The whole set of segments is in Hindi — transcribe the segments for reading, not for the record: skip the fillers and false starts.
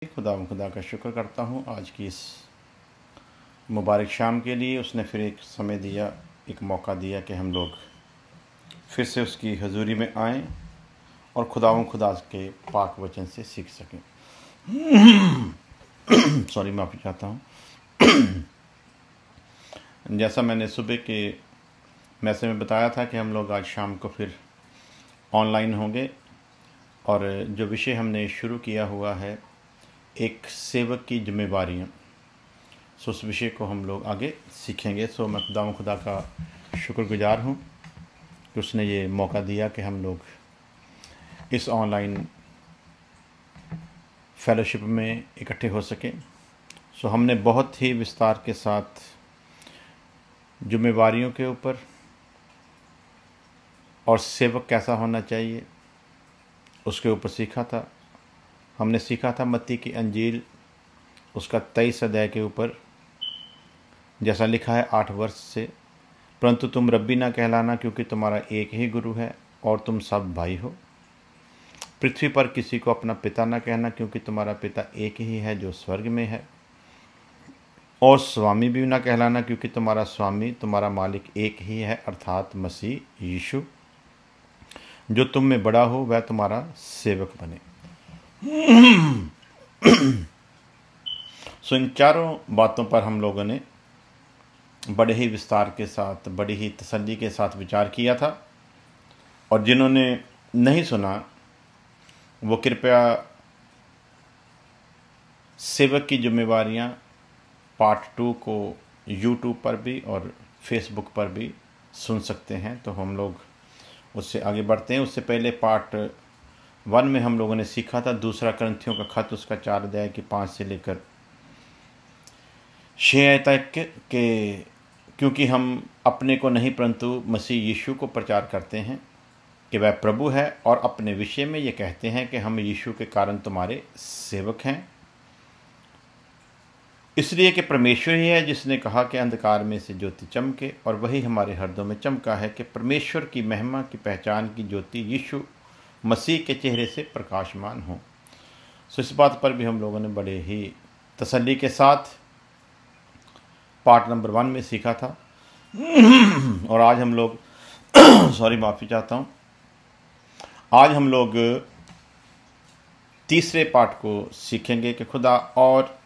खुदा का शुक्र करता हूँ आज की इस मुबारक शाम के लिए। उसने फिर एक समय दिया, एक मौका दिया कि हम लोग फिर से उसकी हजूरी में आएँ और खुदा के पाक वचन से सीख सकें। सॉरी, माफ़ी चाहता हूँ। जैसा मैंने सुबह के मैसेज में बताया था कि हम लोग आज शाम को फिर ऑनलाइन होंगे और जो विषय हमने शुरू किया हुआ है, एक सेवक की जिम्मेवारियाँ, उस विषय को हम लोग आगे सीखेंगे। मैं खुदा का शुक्रगुजार हूँ कि उसने ये मौका दिया कि हम लोग इस ऑनलाइन फेलोशिप में इकट्ठे हो सकें। हमने बहुत ही विस्तार के साथ जिम्मेवारियों के ऊपर और सेवक कैसा होना चाहिए उसके ऊपर सीखा था। हमने सीखा था मत्ती की अंजील उसका 23 अध्याय के ऊपर, जैसा लिखा है 8 वर्ष से, परंतु तुम रब्बी ना कहलाना क्योंकि तुम्हारा एक ही गुरु है और तुम सब भाई हो। पृथ्वी पर किसी को अपना पिता ना कहना क्योंकि तुम्हारा पिता एक ही है जो स्वर्ग में है। और स्वामी भी ना कहलाना क्योंकि तुम्हारा स्वामी, तुम्हारा मालिक एक ही है, अर्थात मसीह यीशु। जो तुम में बड़ा हो वह तुम्हारा सेवक बने। इन चारों बातों पर हम लोगों ने बड़े ही विस्तार के साथ, बड़ी ही तसल्ली के साथ विचार किया था। और जिन्होंने नहीं सुना वो कृपया सेवक की जिम्मेवारियां पार्ट 2 को यूट्यूब पर भी और फेसबुक पर भी सुन सकते हैं। तो हम लोग उससे आगे बढ़ते हैं। उससे पहले पार्ट 1 में हम लोगों ने सीखा था दूसरा करंथियों का खत, उसका 4 अध्याय की 5 से लेकर 6 आयत तक के, क्योंकि हम अपने को नहीं परंतु मसीह यीशु को प्रचार करते हैं कि वह प्रभु है, और अपने विषय में ये कहते हैं कि हम यीशु के कारण तुम्हारे सेवक हैं, इसलिए कि परमेश्वर ही है जिसने कहा कि अंधकार में से ज्योति चमके, और वही हमारे हृदयों में चमका है कि परमेश्वर की महिमा की पहचान की ज्योति यीशु मसीह के चेहरे से प्रकाशमान हो। इस बात पर भी हम लोगों ने बड़े ही तसल्ली के साथ पार्ट नंबर 1 में सीखा था। और आज हम लोग सॉरी, माफ़ी चाहता हूँ, आज हम लोग तीसरे पार्ट को सीखेंगे कि खुदा और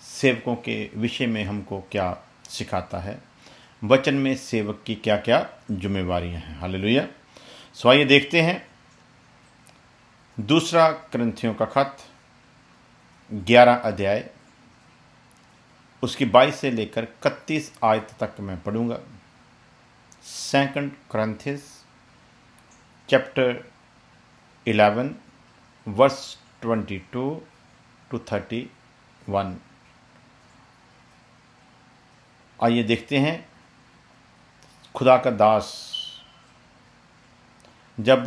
सेवकों के विषय में हमको क्या सिखाता है, वचन में सेवक की क्या क्या जिम्मेवारियां हैं। हालेलुया। आइए देखते हैं दूसरा करंथियों का खत 11 अध्याय उसकी 22 से लेकर 31 आयत तक मैं पढ़ूंगा। 2 Corinthians चैप्टर 11 वर्स 22 to 31। आइए देखते हैं। खुदा का दास जब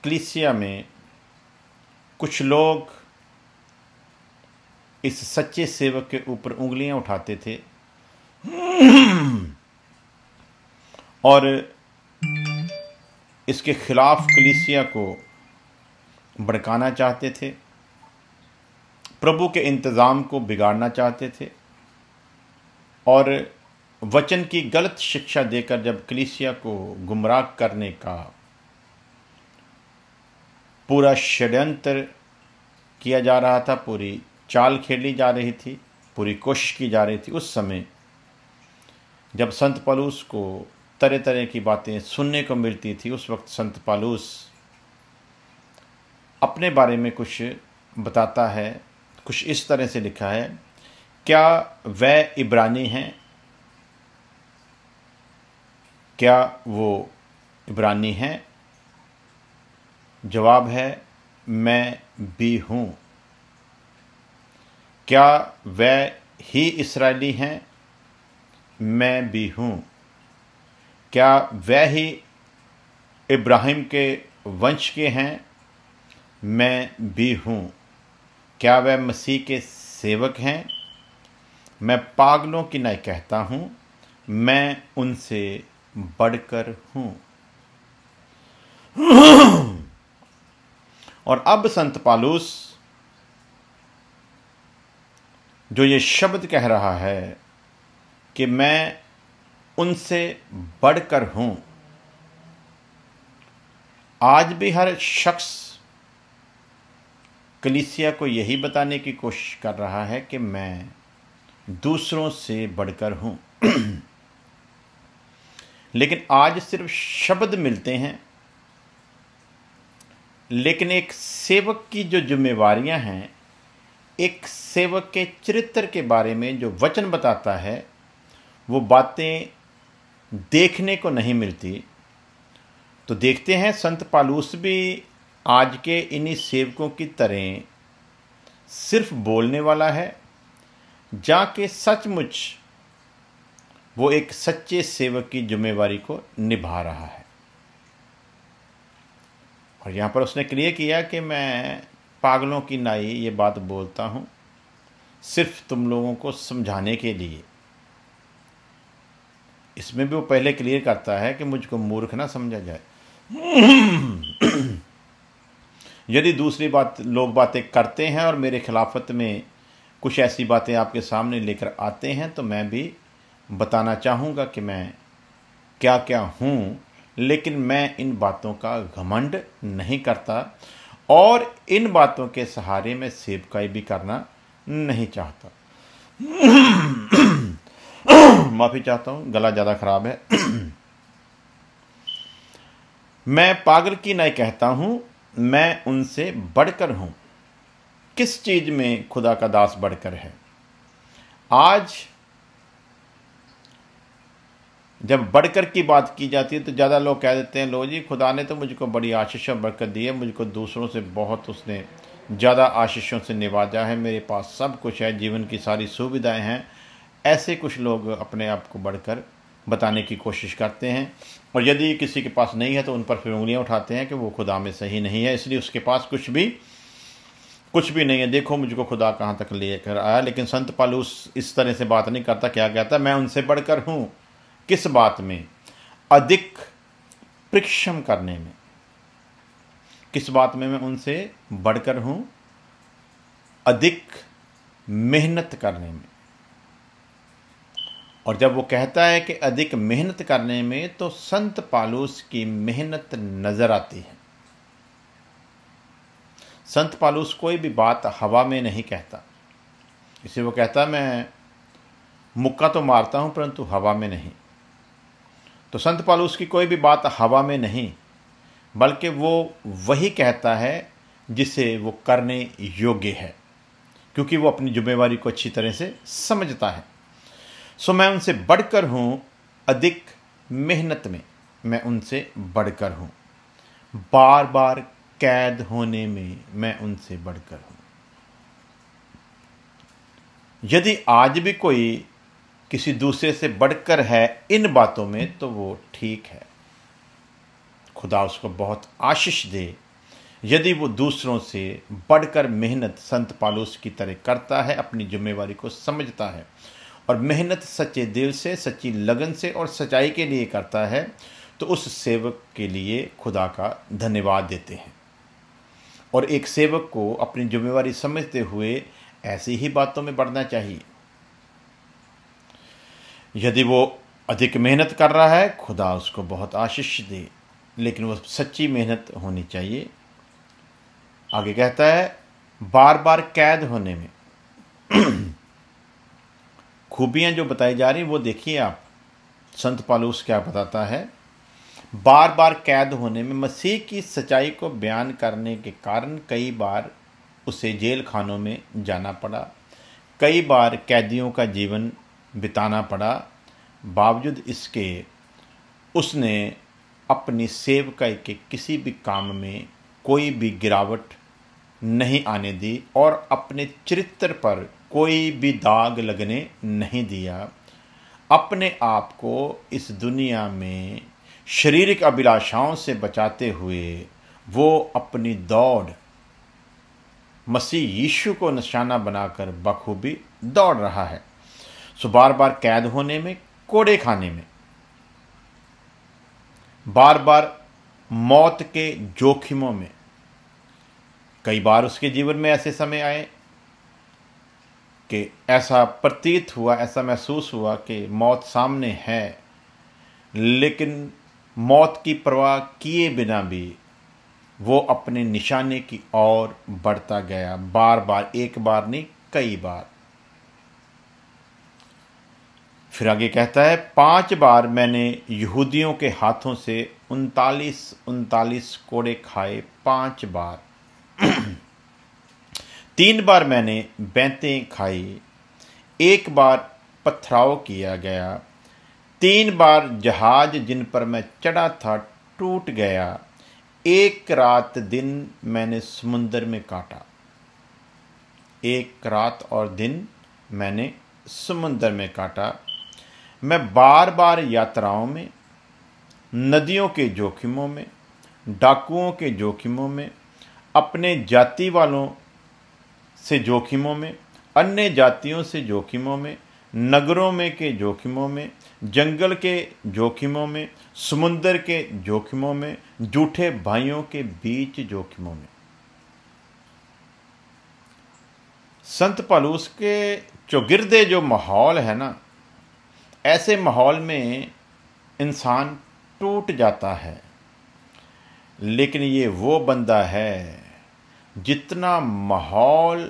कलीसिया में कुछ लोग इस सच्चे सेवक के ऊपर उंगलियां उठाते थे और इसके खिलाफ कलीसिया को भड़काना चाहते थे, प्रभु के इंतज़ाम को बिगाड़ना चाहते थे, और वचन की गलत शिक्षा देकर जब कलीसिया को गुमराह करने का पूरा षड्यंत्र किया जा रहा था, पूरी चाल खेली जा रही थी, पूरी कोशिश की जा रही थी, उस समय जब संत पौलुस को तरह तरह की बातें सुनने को मिलती थी, उस वक्त संत पौलुस अपने बारे में कुछ बताता है। कुछ इस तरह से लिखा है, क्या वह इब्रानी हैं? क्या वो इब्रानी हैं? जवाब है, मैं भी हूँ। क्या वह ही इस्राएली हैं? मैं भी हूँ। क्या वह ही इब्राहिम के वंश के हैं? मैं भी हूँ। क्या वह मसीह के सेवक हैं? मैं पागलों की नहीं कहता हूँ, मैं उनसे बढ़कर हूँ। और अब संत पौलुस जो ये शब्द कह रहा है कि मैं उनसे बढ़कर हूं, आज भी हर शख्स कलीसिया को यही बताने की कोशिश कर रहा है कि मैं दूसरों से बढ़कर हूं। लेकिन आज सिर्फ शब्द मिलते हैं, लेकिन एक सेवक की जो जिम्मेवारियां हैं, एक सेवक के चरित्र के बारे में जो वचन बताता है, वो बातें देखने को नहीं मिलती। तो देखते हैं संत पालूस भी आज के इन्हीं सेवकों की तरह सिर्फ बोलने वाला है, जाके सचमुच वो एक सच्चे सेवक की जिम्मेवारी को निभा रहा है। और यहाँ पर उसने क्लियर किया कि मैं पागलों की नाई ये बात बोलता हूँ सिर्फ तुम लोगों को समझाने के लिए। इसमें भी वो पहले क्लियर करता है कि मुझको मूर्ख ना समझा जाए। यदि दूसरी बात लोग बातें करते हैं और मेरे खिलाफत में कुछ ऐसी बातें आपके सामने लेकर आते हैं, तो मैं भी बताना चाहूँगा कि मैं क्या क्या हूँ, लेकिन मैं इन बातों का घमंड नहीं करता और इन बातों के सहारे मैं सेवकाई भी करना नहीं चाहता। माफ़ी चाहता हूँ, गला ज़्यादा खराब है। मैं पागल की नहीं कहता हूँ, मैं उनसे बढ़कर हूँ। किस चीज़ में खुदा का दास बढ़कर है? आज जब बढ़कर की बात की जाती है तो ज़्यादा लोग कह देते हैं, लो जी खुदा ने तो मुझको बड़ी आशीष और बरकत दी है, मुझको दूसरों से बहुत उसने ज़्यादा आशीषों से निवाजा है, मेरे पास सब कुछ है, जीवन की सारी सुविधाएं हैं। ऐसे कुछ लोग अपने आप को बढ़कर बताने की कोशिश करते हैं, और यदि किसी के पास नहीं है तो उन पर फिर उंगलियां उठाते हैं कि वो खुदा में सही नहीं है, इसलिए उसके पास कुछ भी नहीं है। देखो मुझको खुदा कहाँ तक लेकर आया। लेकिन संत पालूस इस तरह से बात नहीं करता। क्या कहता? मैं उनसे बढ़कर हूँ। किस बात में? अधिक परिश्रम करने में। किस बात में मैं उनसे बढ़कर हूँ? अधिक मेहनत करने में। और जब वो कहता है कि अधिक मेहनत करने में, तो संत पालूस की मेहनत नजर आती है। संत पालूस कोई भी बात हवा में नहीं कहता। इसे वो कहता मैं मुक्का तो मारता हूं परंतु हवा में नहीं। तो संत पालूस की कोई भी बात हवा में नहीं, बल्कि वो वही कहता है जिसे वो करने योग्य है, क्योंकि वो अपनी जिम्मेवारी को अच्छी तरह से समझता है। सो मैं उनसे बढ़कर हूँ अधिक मेहनत में, मैं उनसे बढ़कर हूँ बार बार कैद होने में, मैं उनसे बढ़कर हूँ। यदि आज भी कोई किसी दूसरे से बढ़कर है इन बातों में, तो वो ठीक है, खुदा उसको बहुत आशीष दे। यदि वो दूसरों से बढ़कर मेहनत संत पालूस की तरह करता है, अपनी जिम्मेवारी को समझता है और मेहनत सच्चे दिल से, सच्ची लगन से और सच्चाई के लिए करता है, तो उस सेवक के लिए खुदा का धन्यवाद देते हैं। और एक सेवक को अपनी जिम्मेवारी समझते हुए ऐसी ही बातों में बढ़ना चाहिए। यदि वो अधिक मेहनत कर रहा है, खुदा उसको बहुत आशीष दे, लेकिन वो सच्ची मेहनत होनी चाहिए। आगे कहता है बार बार कैद होने में। खूबियां जो बताई जा रही वो देखिए आप। संत पालूस क्या बताता है? बार बार कैद होने में। मसीह की सच्चाई को बयान करने के कारण कई बार उसे जेल खानों में जाना पड़ा, कई बार कैदियों का जीवन बिताना पड़ा। बावजूद इसके उसने अपनी सेवकाई के किसी भी काम में कोई भी गिरावट नहीं आने दी और अपने चरित्र पर कोई भी दाग लगने नहीं दिया। अपने आप को इस दुनिया में शारीरिक अभिलाषाओं से बचाते हुए वो अपनी दौड़ मसीह यीशु को निशाना बनाकर बखूबी दौड़ रहा है। सो बार बार कैद होने में, कोड़े खाने में, बार बार मौत के जोखिमों में। कई बार उसके जीवन में ऐसे समय आए कि ऐसा प्रतीत हुआ, ऐसा महसूस हुआ कि मौत सामने है, लेकिन मौत की परवाह किए बिना भी वो अपने निशाने की ओर बढ़ता गया, बार बार, एक बार नहीं कई बार। फिर आगे कहता है, 5 बार मैंने यहूदियों के हाथों से 39 कोड़े खाए, 5 बार। 3 बार मैंने बैंतें खाई, 1 बार पथराव किया गया, 3 बार जहाज जिन पर मैं चढ़ा था टूट गया, 1 रात दिन मैंने समुद्र में काटा। 1 रात और दिन मैंने समुद्र में काटा। मैं बार बार यात्राओं में, नदियों के जोखिमों में, डाकुओं के जोखिमों में, अपने जाति वालों से जोखिमों में, अन्य जातियों से जोखिमों में, नगरों में के जोखिमों में, जंगल के जोखिमों में, समुद्र के जोखिमों में, झूठे भाइयों के बीच जोखिमों में। संत पौलुस के चौगिरदे जो माहौल है ना, ऐसे माहौल में इंसान टूट जाता है। लेकिन ये वो बंदा है जितना माहौल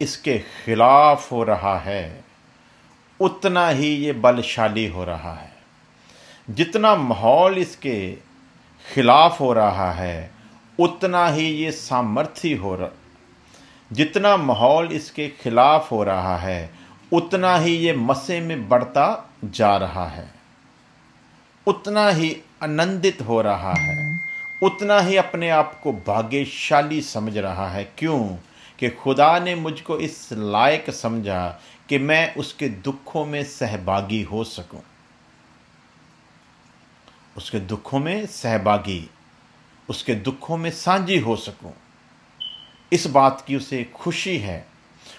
इसके खिलाफ हो रहा है उतना ही ये बलशाली हो रहा है। जितना माहौल इसके खिलाफ हो रहा है उतना ही ये सामर्थ्य हो रहा, जितना माहौल इसके खिलाफ हो रहा है उतना ही ये मसे में बढ़ता जा रहा है, उतना ही आनंदित हो रहा है, उतना ही अपने आप को भाग्यशाली समझ रहा है। क्यों? कि खुदा ने मुझको इस लायक समझा कि मैं उसके दुखों में सहभागी हो सकूं, उसके दुखों में सहभागी, उसके दुखों में साझी हो सकूं। इस बात की उसे खुशी है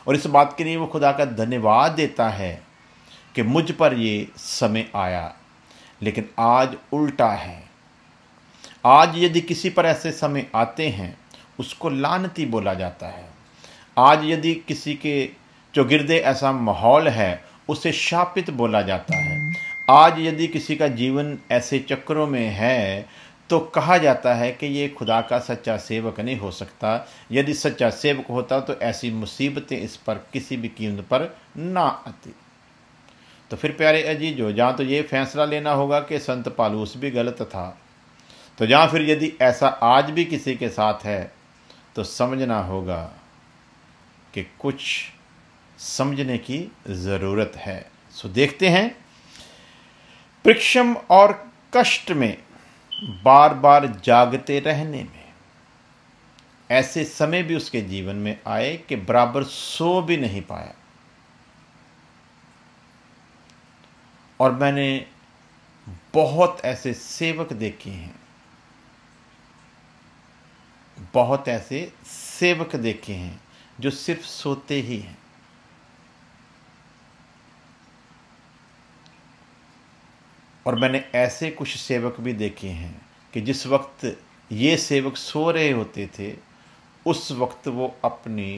और इस बात के लिए वो खुदा का धन्यवाद देता है कि मुझ पर ये समय आया। लेकिन आज उल्टा है। आज यदि किसी पर ऐसे समय आते हैं उसको लानती बोला जाता है। आज यदि किसी के चौगिरदे ऐसा माहौल है उसे शापित बोला जाता है। आज यदि किसी का जीवन ऐसे चक्रों में है तो कहा जाता है कि ये खुदा का सच्चा सेवक नहीं हो सकता। यदि सच्चा सेवक होता तो ऐसी मुसीबतें इस पर किसी भी कीमत पर ना आती। तो फिर प्यारे अजीजों, जहाँ तो ये फैसला लेना होगा कि संत पौलुस भी गलत था, तो जहाँ फिर यदि ऐसा आज भी किसी के साथ है तो समझना होगा कि कुछ समझने की ज़रूरत है। सो देखते हैं, परिश्रम और कष्ट में बार बार जागते रहने में ऐसे समय भी उसके जीवन में आए कि बराबर सो भी नहीं पाया। और मैंने बहुत ऐसे सेवक देखे हैं, बहुत ऐसे सेवक देखे हैं जो सिर्फ सोते ही हैं। और मैंने ऐसे कुछ सेवक भी देखे हैं कि जिस वक्त ये सेवक सो रहे होते थे उस वक्त वो अपनी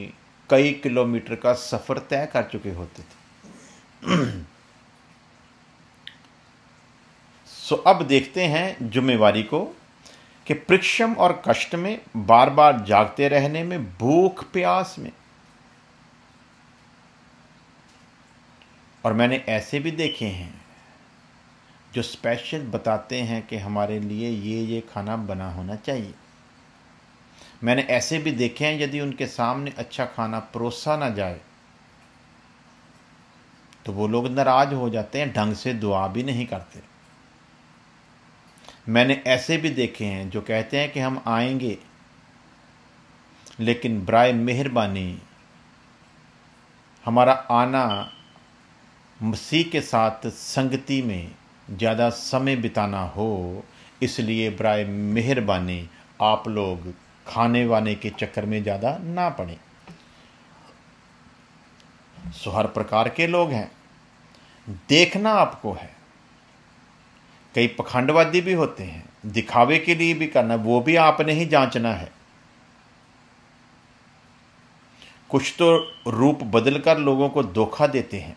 कई किलोमीटर का सफ़र तय कर चुके होते थे। सो अब देखते हैं जिम्मेवारी को कि परिश्रम और कष्ट में, बार बार जागते रहने में, भूख प्यास में। और मैंने ऐसे भी देखे हैं जो स्पेशल बताते हैं कि हमारे लिए ये खाना बना होना चाहिए। मैंने ऐसे भी देखे हैं यदि उनके सामने अच्छा खाना परोसा ना जाए तो वो लोग नाराज हो जाते हैं, ढंग से दुआ भी नहीं करते। मैंने ऐसे भी देखे हैं जो कहते हैं कि हम आएंगे, लेकिन बराए मेहरबानी हमारा आना मसीह के साथ संगति में ज़्यादा समय बिताना हो, इसलिए बराए मेहरबानी आप लोग खाने वाने के चक्कर में ज़्यादा ना पड़े। सो हर प्रकार के लोग हैं, देखना आपको है। कई पखंडवादी भी होते हैं, दिखावे के लिए भी करना, वो भी आपने ही जांचना है। कुछ तो रूप बदलकर लोगों को धोखा देते हैं,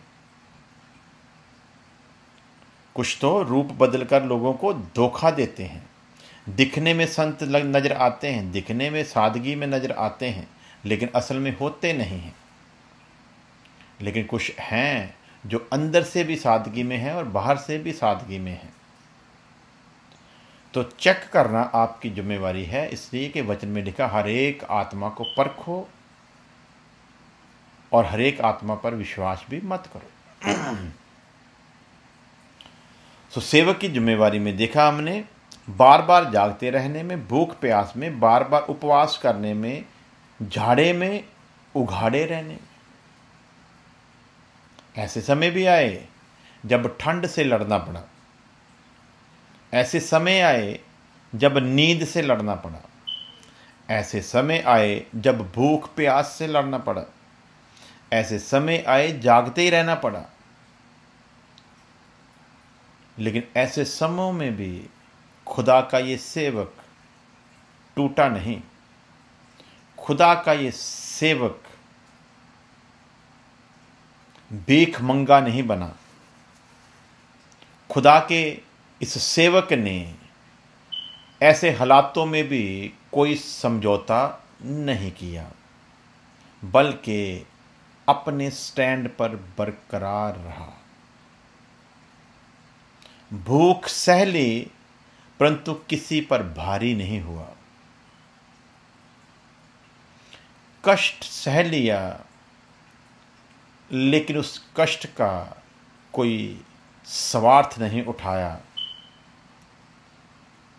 कुछ तो रूप बदलकर लोगों को धोखा देते हैं। दिखने में संत नजर आते हैं, दिखने में सादगी में नजर आते हैं, लेकिन असल में होते नहीं हैं। लेकिन कुछ हैं जो अंदर से भी सादगी में हैं और बाहर से भी सादगी में हैं। तो चेक करना आपकी जिम्मेवारी है, इसलिए कि वचन में लिखा हर एक आत्मा को परखो और हर एक आत्मा पर विश्वास भी मत करो। तो सेवक की जिम्मेवारी में देखा हमने, बार बार जागते रहने में, भूख प्यास में, बार बार उपवास करने में, झाड़े में उघाड़े रहने में। ऐसे समय भी आए जब ठंड से लड़ना पड़ा, ऐसे समय आए जब नींद से लड़ना पड़ा, ऐसे समय आए जब भूख प्यास से लड़ना पड़ा, ऐसे समय आए जागते ही रहना पड़ा। लेकिन ऐसे समयों में भी खुदा का ये सेवक टूटा नहीं, खुदा का ये सेवक भीख मंगा नहीं बना। खुदा के इस सेवक ने ऐसे हालातों में भी कोई समझौता नहीं किया, बल्कि अपने स्टैंड पर बरकरार रहा। भूख सह ली परंतु किसी पर भारी नहीं हुआ, कष्ट सह लिया लेकिन उस कष्ट का कोई स्वार्थ नहीं उठाया।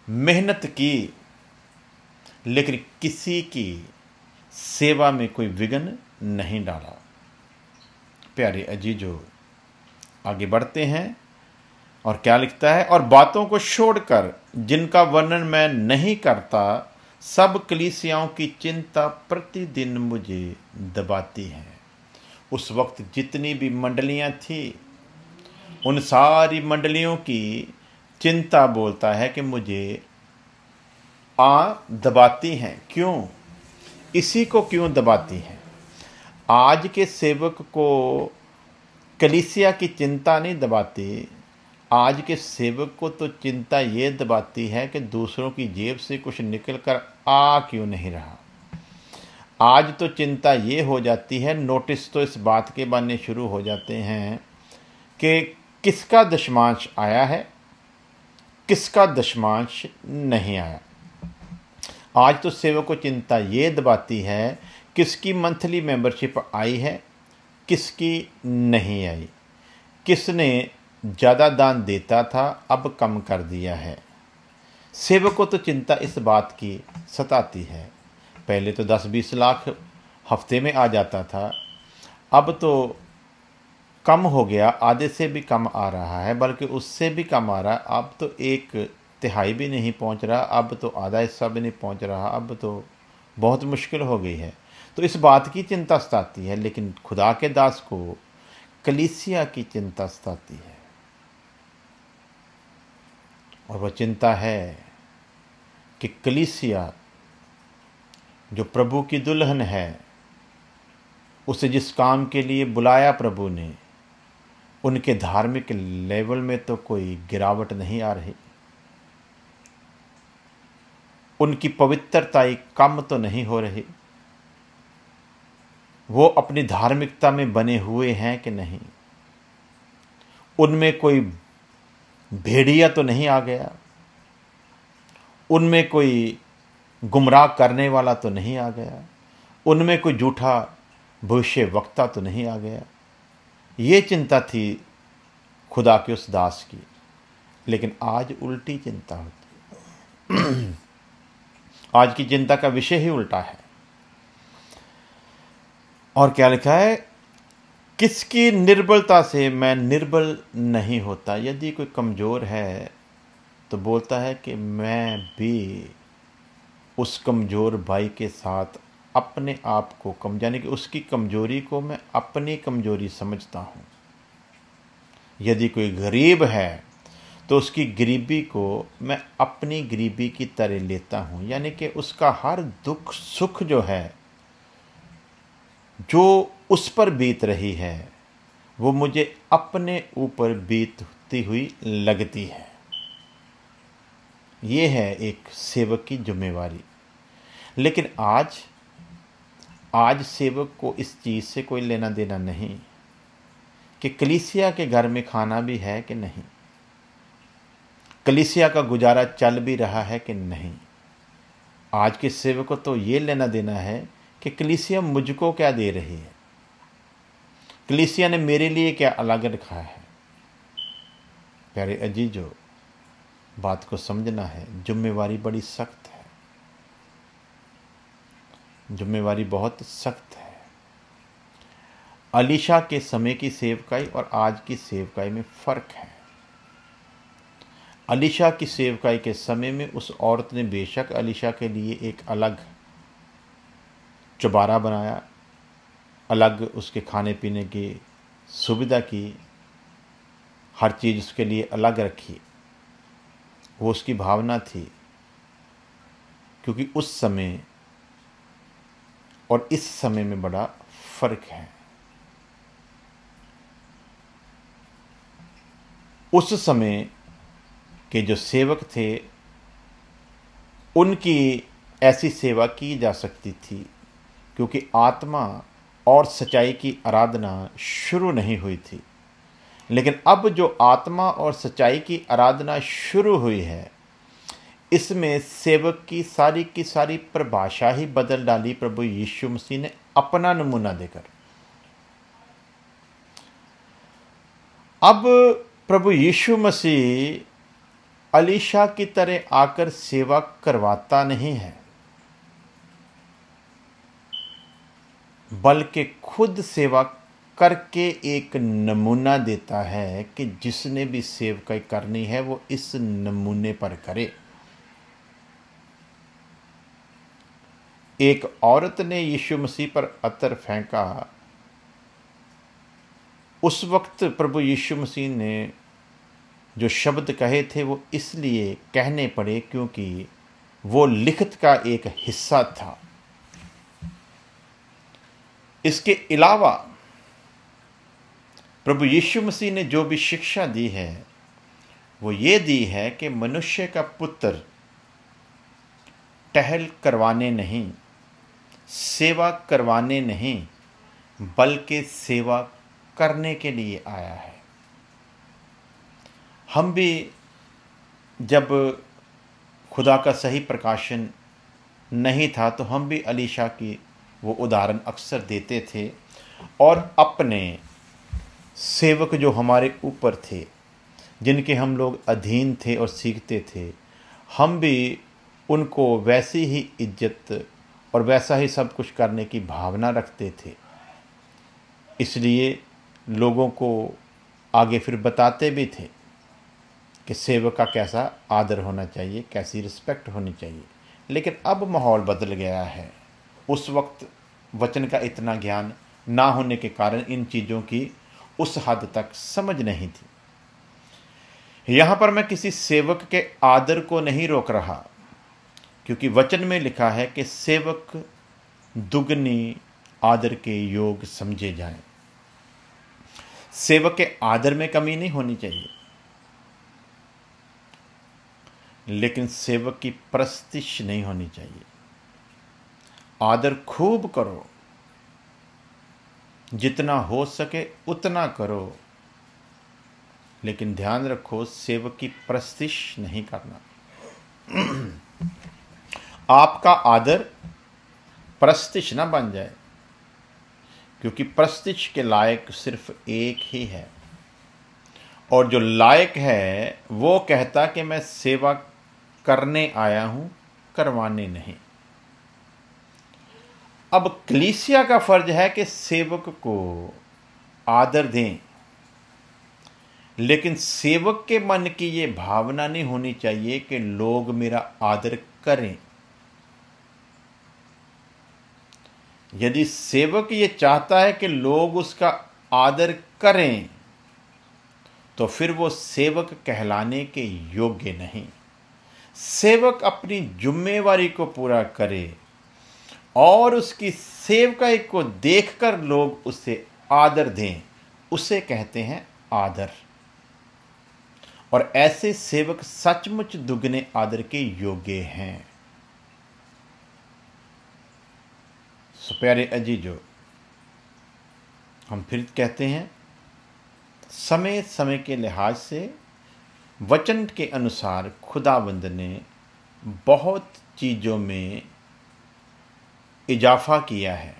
मेहनत की लेकिन किसी की सेवा में कोई विघ्न नहीं डाला। प्यारे अजीजों, आगे बढ़ते हैं और क्या लिखता है, और बातों को छोड़कर जिनका वर्णन मैं नहीं करता, सब कलीसियाओं की चिंता प्रतिदिन मुझे दबाती है। उस वक्त जितनी भी मंडलियां थी, उन सारी मंडलियों की चिंता बोलता है कि मुझे दबाती हैं। क्यों? इसी को क्यों दबाती हैं? आज के सेवक को कलीसिया की चिंता नहीं दबाती, आज के सेवक को तो चिंता ये दबाती है कि दूसरों की जेब से कुछ निकल कर आ क्यों नहीं रहा। आज तो चिंता ये हो जाती है, नोटिस तो इस बात के बनने शुरू हो जाते हैं कि किसका दशमांश आया है, किसका दशमांश नहीं आया। आज तो सेवक को चिंता ये दबाती है किसकी मंथली मेंबरशिप आई है, किसकी नहीं आई, किसने ज़्यादा दान देता था अब कम कर दिया है। सेवक को तो चिंता इस बात की सताती है। पहले तो 10-20 लाख हफ्ते में आ जाता था, अब तो कम हो गया, आधे से भी कम आ रहा है, बल्कि उससे भी कम आ रहा है। अब तो 1/3 भी नहीं पहुंच रहा, अब तो आधा हिस्सा भी नहीं पहुंच रहा, अब तो बहुत मुश्किल हो गई है। तो इस बात की चिंता सताती है, लेकिन खुदा के दास को कलीसिया की चिंता सताती है। और वह चिंता है कि कलीसिया जो प्रभु की दुल्हन है, उसे जिस काम के लिए बुलाया प्रभु ने, उनके धार्मिक लेवल में तो कोई गिरावट नहीं आ रही, उनकी पवित्रता कम तो नहीं हो रही, वो अपनी धार्मिकता में बने हुए हैं कि नहीं, उनमें कोई भेड़िया तो नहीं आ गया, उनमें कोई गुमराह करने वाला तो नहीं आ गया, उनमें कोई झूठा भविष्य वक्ता तो नहीं आ गया। ये चिंता थी खुदा के उस दास की। लेकिन आज उल्टी चिंता होती है। आज की चिंता का विषय ही उल्टा है। और क्या लिखा है, किसकी निर्बलता से मैं निर्बल नहीं होता। यदि कोई कमज़ोर है तो बोलता है कि मैं भी उस कमज़ोर भाई के साथ अपने आप को यानी कि उसकी कमज़ोरी को मैं अपनी कमज़ोरी समझता हूँ। यदि कोई गरीब है तो उसकी गरीबी को मैं अपनी गरीबी की तरह लेता हूँ, यानी कि उसका हर दुख सुख जो है जो उस पर बीत रही है वो मुझे अपने ऊपर बीतती हुई लगती है। ये है एक सेवक की जिम्मेवारी। लेकिन आज सेवक को इस चीज़ से कोई लेना देना नहीं कि कलीसिया के घर में खाना भी है कि नहीं, कलीसिया का गुजारा चल भी रहा है कि नहीं। आज के सेवक को तो ये लेना देना है कि कलीसिया मुझको क्या दे रही है, कलीसिया ने मेरे लिए क्या अलग रखा है। प्यारे अजीजों, बात को समझना है, जिम्मेवारी बड़ी सख्त है, जिम्मेवारी बहुत सख्त है। अलीशा के समय की सेवकाई और आज की सेवकाई में फ़र्क है। अलीशा की सेवकाई के समय में उस औरत ने बेशक अलीशा के लिए एक अलग चौबारा बनाया, अलग उसके खाने पीने की सुविधा की, हर चीज़ उसके लिए अलग रखी। वो उसकी भावना थी, क्योंकि उस समय और इस समय में बड़ा फर्क है। उस समय के जो सेवक थे उनकी ऐसी सेवा की जा सकती थी क्योंकि आत्मा और सच्चाई की आराधना शुरू नहीं हुई थी। लेकिन अब जो आत्मा और सच्चाई की आराधना शुरू हुई है, इसमें सेवक की सारी परिभाषा ही बदल डाली प्रभु यीशु मसीह ने अपना नमूना देकर। अब प्रभु यीशु मसीह अलीशा की तरह आकर सेवा करवाता नहीं है, बल्कि खुद सेवा करके एक नमूना देता है कि जिसने भी सेवकाई करनी है वो इस नमूने पर करे। एक औरत ने यीशु मसीह पर अतर फेंका। उस वक्त प्रभु यीशु मसीह ने जो शब्द कहे थे वो इसलिए कहने पड़े क्योंकि वो लिखत का एक हिस्सा था। इसके अलावा प्रभु यीशु मसीह ने जो भी शिक्षा दी है वो ये दी है कि मनुष्य का पुत्र टहल करवाने नहीं, सेवा करवाने नहीं, बल्कि सेवा करने के लिए आया है। हम भी जब खुदा का सही प्रकाशन नहीं था तो हम भी अलीशा की वो उदाहरण अक्सर देते थे और अपने सेवक जो हमारे ऊपर थे, जिनके हम लोग अधीन थे और सीखते थे, हम भी उनको वैसी ही इज्जत और वैसा ही सब कुछ करने की भावना रखते थे। इसलिए लोगों को आगे फिर बताते भी थे कि सेवक का कैसा आदर होना चाहिए, कैसी रिस्पेक्ट होनी चाहिए। लेकिन अब माहौल बदल गया है। उस वक्त वचन का इतना ज्ञान ना होने के कारण इन चीज़ों की उस हद तक समझ नहीं थी। यहाँ पर मैं किसी सेवक के आदर को नहीं रोक रहा, क्योंकि वचन में लिखा है कि सेवक दुगनी आदर के योग समझे जाएं। सेवक के आदर में कमी नहीं होनी चाहिए, लेकिन सेवक की प्रस्तिश नहीं होनी चाहिए। आदर खूब करो, जितना हो सके उतना करो, लेकिन ध्यान रखो सेवक की प्रस्तिश नहीं करना। आपका आदर प्रस्तिश ना बन जाए, क्योंकि प्रस्तिश के लायक सिर्फ एक ही है, और जो लायक है वो कहता कि मैं सेवा करने आया हूं, करवाने नहीं। अब कलीसिया का फर्ज है कि सेवक को आदर दें, लेकिन सेवक के मन की ये भावना नहीं होनी चाहिए कि लोग मेरा आदर करें। यदि सेवक ये चाहता है कि लोग उसका आदर करें, तो फिर वो सेवक कहलाने के योग्य नहीं। सेवक अपनी जिम्मेवारी को पूरा करे और उसकी सेवकाई को देखकर लोग उसे आदर दें, उसे कहते हैं आदर। और ऐसे सेवक सचमुच दुगने आदर के योग्य हैं। प्यारे अजीजों, हम फिर कहते हैं, समय समय के लिहाज से वचन के अनुसार खुदावंद ने बहुत चीज़ों में इजाफा किया है।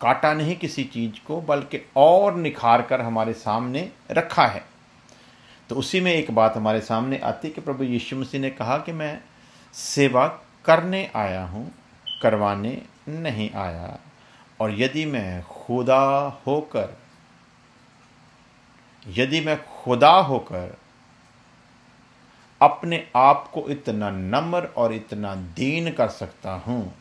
काटा नहीं किसी चीज़ को, बल्कि और निखार कर हमारे सामने रखा है। तो उसी में एक बात हमारे सामने आती कि प्रभु यीशु मसीह ने कहा कि मैं सेवा करने आया हूँ, करवाने नहीं आया। और यदि मैं खुदा होकर अपने आप को इतना नम्र और इतना दीन कर सकता हूँ,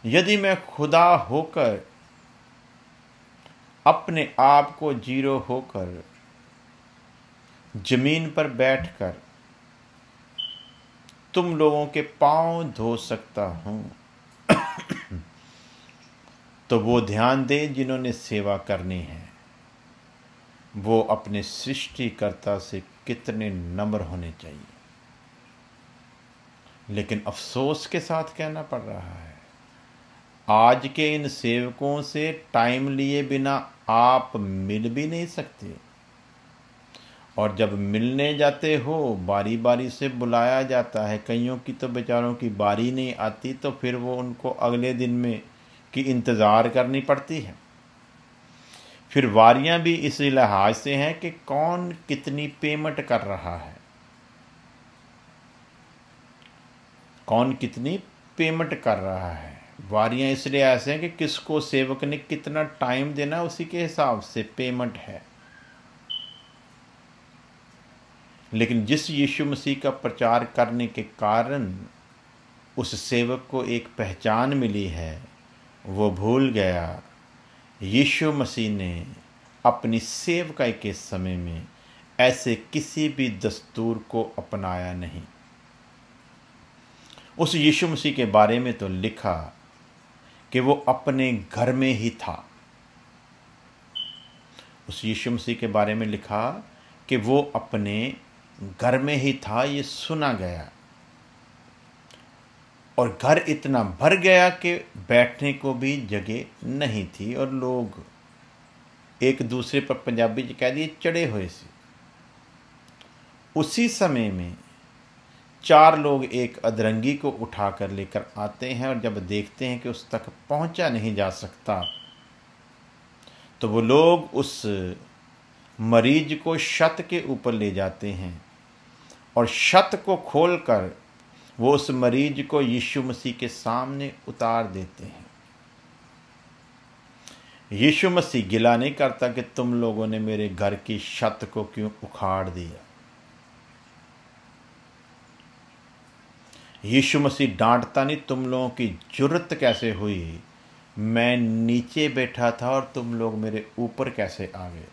यदि मैं खुदा होकर अपने आप को जीरो होकर जमीन पर बैठकर तुम लोगों के पांव धो सकता हूँ, तो वो ध्यान दें जिन्होंने सेवा करनी है, वो अपने सृष्टिकर्ता से कितने नम्र होने चाहिए। लेकिन अफसोस के साथ कहना पड़ रहा है, आज के इन सेवकों से टाइम लिए बिना आप मिल भी नहीं सकते। और जब मिलने जाते हो, बारी बारी से बुलाया जाता है। कईयों की तो बेचारों की बारी नहीं आती, तो फिर वो उनको अगले दिन में की इंतज़ार करनी पड़ती है। फिर वारियां भी इस लिहाज से हैं कि कौन कितनी पेमेंट कर रहा है, कौन कितनी पेमेंट कर रहा है। वारियां इसलिए ऐसे हैं कि किसको सेवक ने कितना टाइम देना, उसी के हिसाब से पेमेंट है। लेकिन जिस यीशु मसीह का प्रचार करने के कारण उस सेवक को एक पहचान मिली है, वो भूल गया यीशु मसीह ने अपनी सेवकाई के समय में ऐसे किसी भी दस्तूर को अपनाया नहीं। उस यीशु मसीह के बारे में तो लिखा कि वो अपने घर में ही था। उस यीशु मसीह के बारे में लिखा कि वो अपने घर में ही था। ये सुना गया और घर इतना भर गया कि बैठने को भी जगह नहीं थी और लोग एक दूसरे पर, पंजाबी जी कह दिए, चढ़े हुए से। उसी समय में 4 लोग एक अधरंगी को उठाकर लेकर आते हैं और जब देखते हैं कि उस तक पहुंचा नहीं जा सकता, तो वो लोग उस मरीज को छत के ऊपर ले जाते हैं और छत को खोलकर वो उस मरीज को यीशु मसीह के सामने उतार देते हैं। यीशु मसीह गिला नहीं करता कि तुम लोगों ने मेरे घर की छत को क्यों उखाड़ दिया। यीशु मसीह डांटता नहीं, तुम लोगों की जुर्रत कैसे हुई, मैं नीचे बैठा था और तुम लोग मेरे ऊपर कैसे आ गए,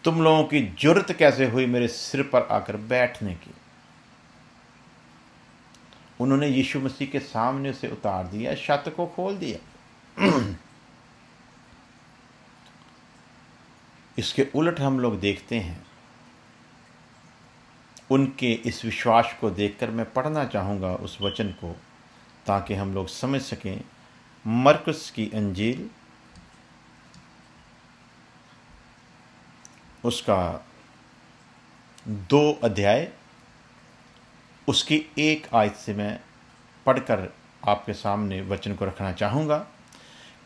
तुम लोगों की जुर्रत कैसे हुई मेरे सिर पर आकर बैठने की। उन्होंने यीशु मसीह के सामने उसे उतार दिया, छत को खोल दिया। इसके उलट हम लोग देखते हैं, उनके इस विश्वास को देखकर मैं पढ़ना चाहूँगा उस वचन को, ताकि हम लोग समझ सकें। मरकुस की अंजील उसका 2 अध्याय उसकी 1 आयत से मैं पढ़कर आपके सामने वचन को रखना चाहूँगा।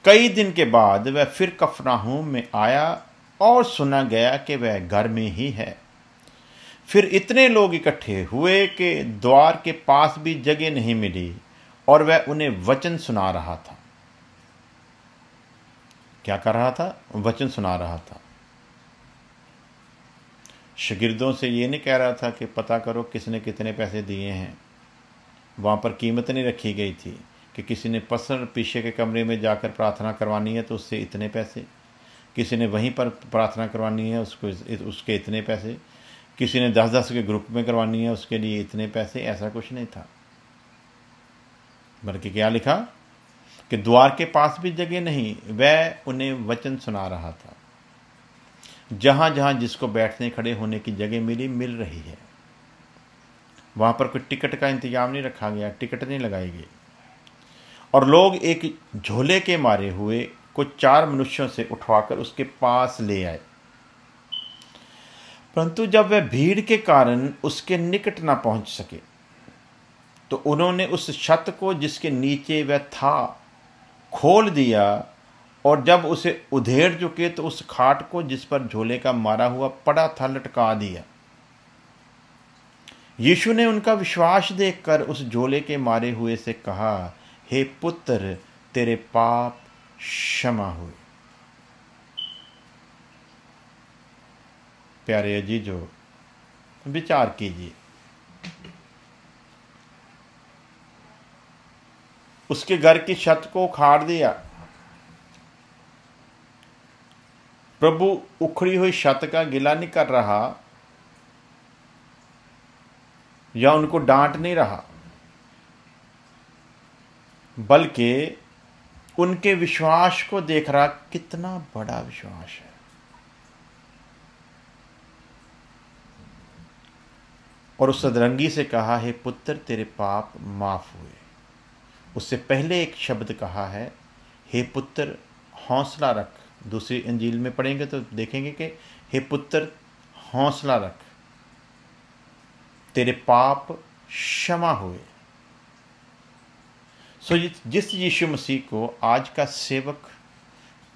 कई दिन के बाद वह फिर कफरनहूम में आया और सुना गया कि वह घर में ही है। फिर इतने लोग इकट्ठे हुए कि द्वार के पास भी जगह नहीं मिली और वह उन्हें वचन सुना रहा था। क्या कर रहा था? वचन सुना रहा था। शागिर्दों से ये नहीं कह रहा था कि पता करो किसने कितने पैसे दिए हैं। वहाँ पर कीमत नहीं रखी गई थी कि किसी ने पर्सनल पीछे के कमरे में जाकर प्रार्थना करवानी है तो उससे इतने पैसे, किसी ने वहीं पर प्रार्थना करवानी है उसके इतने पैसे, किसी ने 10-10 के ग्रुप में करवानी है उसके लिए इतने पैसे। ऐसा कुछ नहीं था। बल्कि क्या लिखा कि द्वार के पास भी जगह नहीं, वह उन्हें वचन सुना रहा था। जहां जहां जिसको बैठने खड़े होने की जगह मिल रही है, वहां पर कोई टिकट का इंतजाम नहीं रखा गया, टिकट नहीं लगाई गई। और लोग एक झोले के मारे हुए कुछ 4 मनुष्यों से उठवाकर उसके पास ले आए, परंतु जब वह भीड़ के कारण उसके निकट न पहुंच सके, तो उन्होंने उस छत को जिसके नीचे वह था खोल दिया, और जब उसे उधेड़ चुके तो उस खाट को जिस पर झोले का मारा हुआ पड़ा था लटका दिया। यीशु ने उनका विश्वास देखकर उस झोले के मारे हुए से कहा, हे पुत्र, तेरे पाप क्षमा हुए। प्यारे अजीजों, विचार कीजिए, उसके घर की छत को उखाड़ दिया। प्रभु उखड़ी हुई छत का गिला नहीं कर रहा या उनको डांट नहीं रहा, बल्कि उनके विश्वास को देख रहा। कितना बड़ा विश्वास है। और उस सदरंगी से कहा, हे पुत्र, तेरे पाप माफ हुए। उससे पहले एक शब्द कहा है, हे पुत्र, हौसला रख। दूसरी अंजील में पढ़ेंगे तो देखेंगे कि हे पुत्र, हौसला रख, तेरे पाप क्षमा हुए। सो जिस यीशु मसीह को आज का सेवक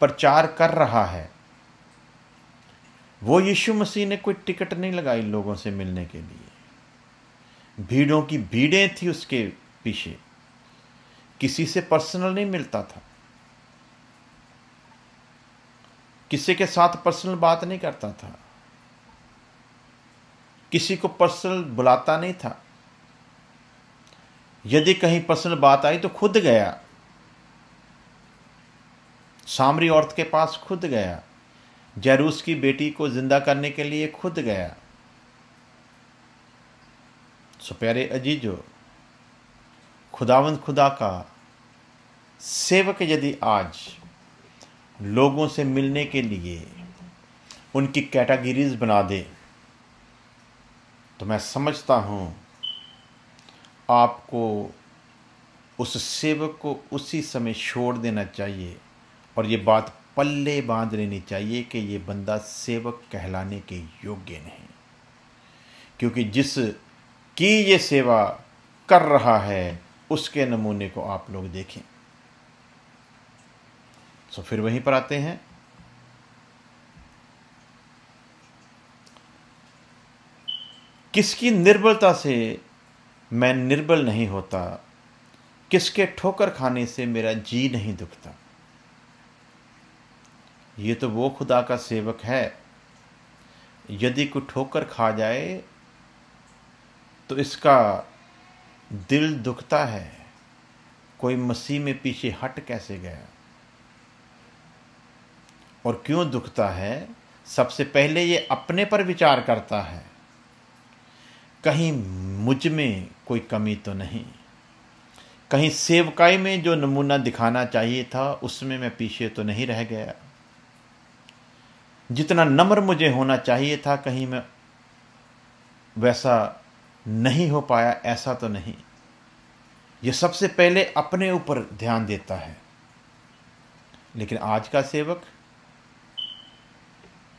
प्रचार कर रहा है, वो यीशु मसीह ने कोई टिकट नहीं लगाई लोगों से मिलने के लिए। भीड़ों की भीड़ें थी उसके पीछे, किसी से पर्सनल नहीं मिलता था, किसी के साथ पर्सनल बात नहीं करता था, किसी को पर्सनल बुलाता नहीं था। यदि कहीं पर्सनल बात आई तो खुद गया, सामरी औरत के पास खुद गया, जैरूस की बेटी को जिंदा करने के लिए खुद गया। सो प्यारे अजीजों, खुदावंद खुदा का सेवक यदि आज लोगों से मिलने के लिए उनकी कैटेगरीज बना दे, तो मैं समझता हूं आपको उस सेवक को उसी समय छोड़ देना चाहिए और ये बात पल्ले बांध लेनी चाहिए कि ये बंदा सेवक कहलाने के योग्य नहीं, क्योंकि जिस की ये सेवा कर रहा है उसके नमूने को आप लोग देखें। तो फिर वहीं पर आते हैं, किसकी निर्बलता से मैं निर्बल नहीं होता, किसके ठोकर खाने से मेरा जी नहीं दुखता। ये तो वो खुदा का सेवक है, यदि कोई ठोकर खा जाए तो इसका दिल दुखता है, कोई मसीह में पीछे हट कैसे गया। और क्यों दुखता है? सबसे पहले ये अपने पर विचार करता है, कहीं मुझ में कोई कमी तो नहीं, कहीं सेवकाई में जो नमूना दिखाना चाहिए था उसमें मैं पीछे तो नहीं रह गया, जितना नम्र मुझे होना चाहिए था कहीं मैं वैसा नहीं हो पाया, ऐसा तो नहीं। ये सबसे पहले अपने ऊपर ध्यान देता है। लेकिन आज का सेवक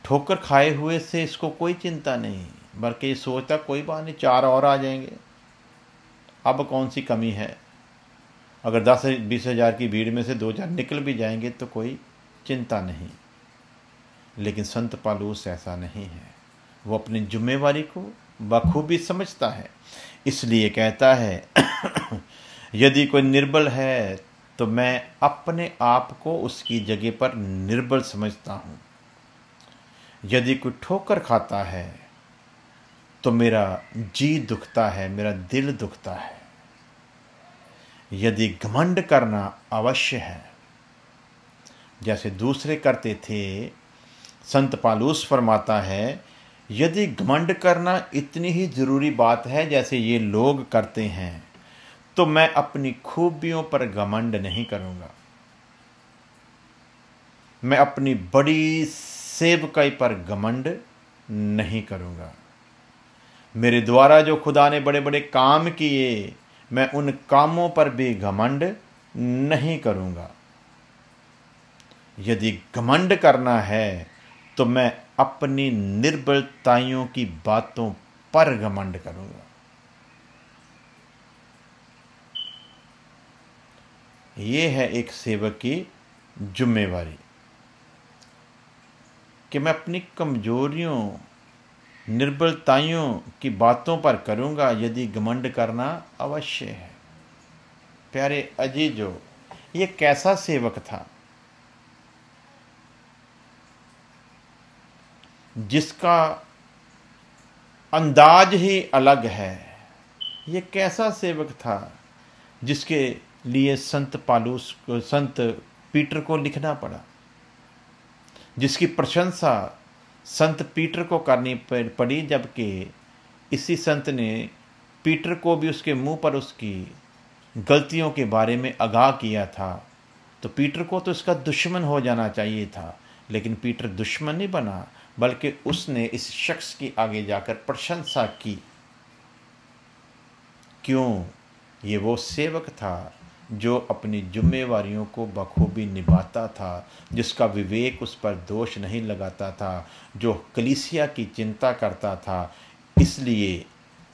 ठोकर खाए हुए से इसको कोई चिंता नहीं, बल्कि ये सोचता कोई बात नहीं, 4 और आ जाएंगे, अब कौन सी कमी है। अगर 10-20 हज़ार की भीड़ में से 2-4 निकल भी जाएंगे तो कोई चिंता नहीं। लेकिन संत पौलुस ऐसा नहीं है, वो अपनी जिम्मेवारी को बखूबी समझता है। इसलिए कहता है यदि कोई निर्बल है तो मैं अपने आप को उसकी जगह पर निर्बल समझता हूँ। यदि कोई ठोकर खाता है तो मेरा जी दुखता है, मेरा दिल दुखता है। यदि घमंड करना अवश्य है जैसे दूसरे करते थे, संत पौलुस फरमाता है यदि घमंड करना इतनी ही ज़रूरी बात है जैसे ये लोग करते हैं, तो मैं अपनी खूबियों पर घमंड नहीं करूँगा, मैं अपनी बड़ी सेवकाई पर घमंड नहीं करूँगा। मेरे द्वारा जो खुदा ने बड़े बड़े काम किए, मैं उन कामों पर भी घमंड नहीं करूँगा। यदि घमंड करना है तो मैं अपनी निर्बलताइयों की बातों पर घमंड करूँगा। ये है एक सेवक की जिम्मेवारी कि मैं अपनी कमजोरियों, निर्बलताइयों की बातों पर करूँगा यदि घमंड करना अवश्य है। प्यारे अजीजों, ये कैसा सेवक था जिसका अंदाज ही अलग है। ये कैसा सेवक था जिसके लिए संत पीटर को लिखना पड़ा, जिसकी प्रशंसा संत पीटर को करनी पड़ी, जबकि इसी संत ने पीटर को भी उसके मुंह पर उसकी गलतियों के बारे में आगाह किया था। तो पीटर को तो इसका दुश्मन हो जाना चाहिए था, लेकिन पीटर दुश्मन नहीं बना, बल्कि उसने इस शख्स की आगे जाकर प्रशंसा की। क्यों? ये वो सेवक था जो अपनी जिम्मेवारियों को बखूबी निभाता था, जिसका विवेक उस पर दोष नहीं लगाता था, जो कलीसिया की चिंता करता था। इसलिए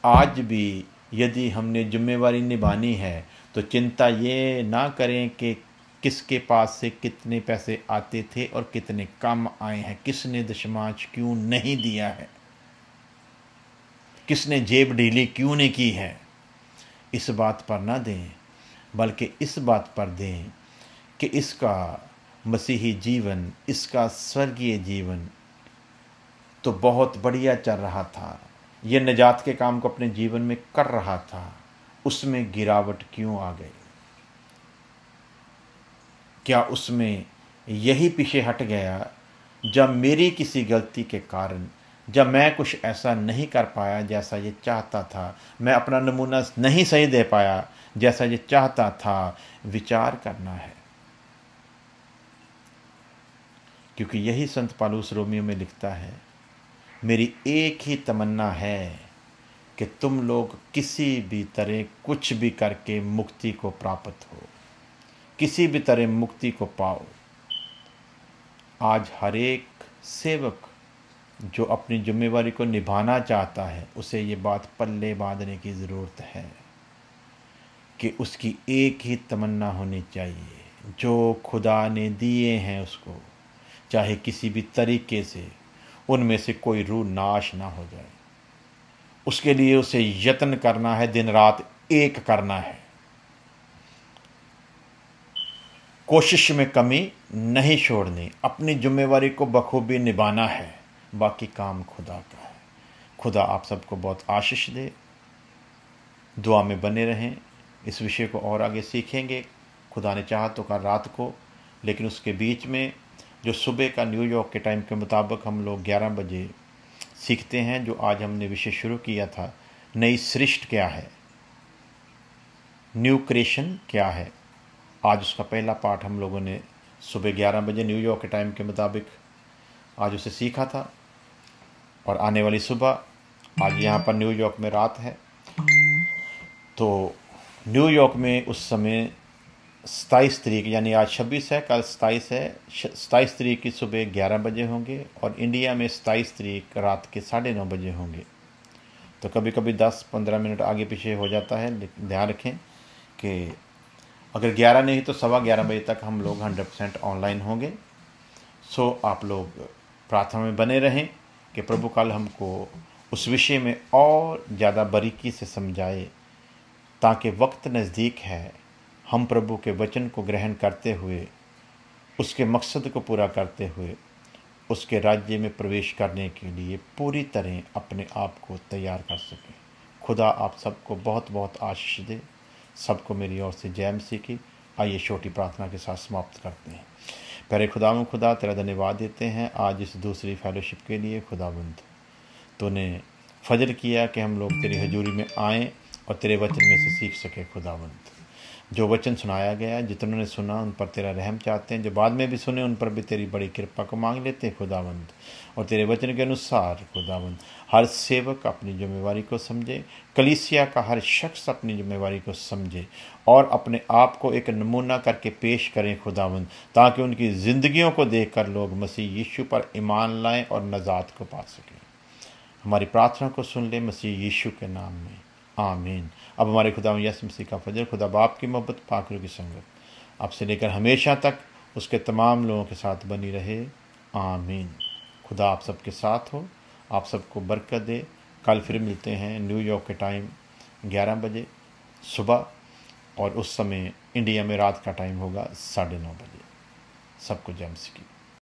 आज भी यदि हमने जिम्मेवारी निभानी है तो चिंता ये ना करें कि किसके पास से कितने पैसे आते थे और कितने कम आए हैं, किसने दशमांश क्यों नहीं दिया है, किसने जेब ढीली क्यों नहीं की है। इस बात पर ना दें, बल्कि इस बात पर दें कि इसका मसीही जीवन, इसका स्वर्गीय जीवन तो बहुत बढ़िया चल रहा था, ये निजात के काम को अपने जीवन में कर रहा था, उसमें गिरावट क्यों आ गई? क्या उसमें यही पीछे हट गया जब मेरी किसी गलती के कारण, जब मैं कुछ ऐसा नहीं कर पाया जैसा ये चाहता था, मैं अपना नमूना नहीं सही दे पाया जैसा ये चाहता था? विचार करना है, क्योंकि यही संत पौलुस रोमियो में लिखता है, मेरी एक ही तमन्ना है कि तुम लोग किसी भी तरह कुछ भी करके मुक्ति को प्राप्त हो, किसी भी तरह मुक्ति को पाओ। आज हर एक सेवक जो अपनी जिम्मेवारी को निभाना चाहता है, उसे ये बात पल्ले बांधने की ज़रूरत है कि उसकी एक ही तमन्ना होनी चाहिए, जो खुदा ने दिए हैं उसको, चाहे किसी भी तरीके से उनमें से कोई रूह नाश ना हो जाए, उसके लिए उसे यत्न करना है, दिन रात एक करना है, कोशिश में कमी नहीं छोड़नी, अपनी जिम्मेवारी को बखूबी निभाना है, बाकी काम खुदा का है। खुदा आप सबको बहुत आशीष दे। दुआ में बने रहें, इस विषय को और आगे सीखेंगे, खुदा ने चाहा तो कल रात को, लेकिन उसके बीच में जो सुबह का न्यूयॉर्क के टाइम के मुताबिक हम लोग 11 बजे सीखते हैं, जो आज हमने विषय शुरू किया था, नई सृष्टि क्या है, न्यू क्रिएशन क्या है। आज उसका पहला पाठ हम लोगों ने सुबह 11 बजे न्यूयॉर्क के टाइम के मुताबिक आज उसे सीखा था, और आने वाली सुबह, आज यहाँ पर न्यूयॉर्क में रात है, तो न्यूयॉर्क में उस समय 27 तारीख, यानी आज 26 है, कल 27 है, 27 तारीख की सुबह 11 बजे होंगे, और इंडिया में 27 तारीख रात के 9:30 बजे होंगे। तो कभी कभी 10-15 मिनट आगे पीछे हो जाता है, लेकिन ध्यान रखें कि अगर 11 नहीं तो 11:15 बजे तक हम लोग 100% ऑनलाइन होंगे। सो आप लोग प्रार्थना में बने रहें कि प्रभु कल हमको उस विषय में और ज़्यादा बारीकी से समझाए, ताकि वक्त नज़दीक है, हम प्रभु के वचन को ग्रहण करते हुए, उसके मकसद को पूरा करते हुए, उसके राज्य में प्रवेश करने के लिए पूरी तरह अपने आप को तैयार कर सकें। खुदा आप सबको बहुत बहुत आशीष दे। सबको मेरी ओर से जय मसीह की। आइए छोटी प्रार्थना के साथ समाप्त करते हैं। प्यारे खुदा तेरा धन्यवाद देते हैं आज इस दूसरी फेलोशिप के लिए। खुदावंद, तूने फजल किया कि हम लोग तेरी हजूरी में आएँ और तेरे वचन में से सीख सके खुदावंद। जो वचन सुनाया गया है, जितनों ने सुना उन पर तेरा रहम चाहते हैं, जो बाद में भी सुने उन पर भी तेरी बड़ी कृपा को मांग लेते हैं खुदावंद। और तेरे वचन के अनुसार खुदावंद हर सेवक अपनी जिम्मेवारी को समझे, कलीसिया का हर शख्स अपनी जिम्मेवारी को समझे और अपने आप को एक नमूना करके पेश करें खुदावंद, ताकि उनकी ज़िंदगियों को देखकर लोग मसीह यीशु पर ईमान लाएं और नजात को पा सकें। हमारी प्रार्थना को सुन ले मसीह यीशु के नाम में, आमीन। अब हमारे खुदा यीशु मसीह का फजल, खुदा बाप की मोहब्बत, पाकरों की संगत आपसे लेकर हमेशा तक उसके तमाम लोगों के साथ बनी रहे, आमीन। खुदा आप सबके साथ हो, आप सबको बरकत दे। कल फिर मिलते हैं न्यूयॉर्क के टाइम 11 बजे सुबह, और उस समय इंडिया में रात का टाइम होगा 9:30 बजे। सबको जय मसीह की।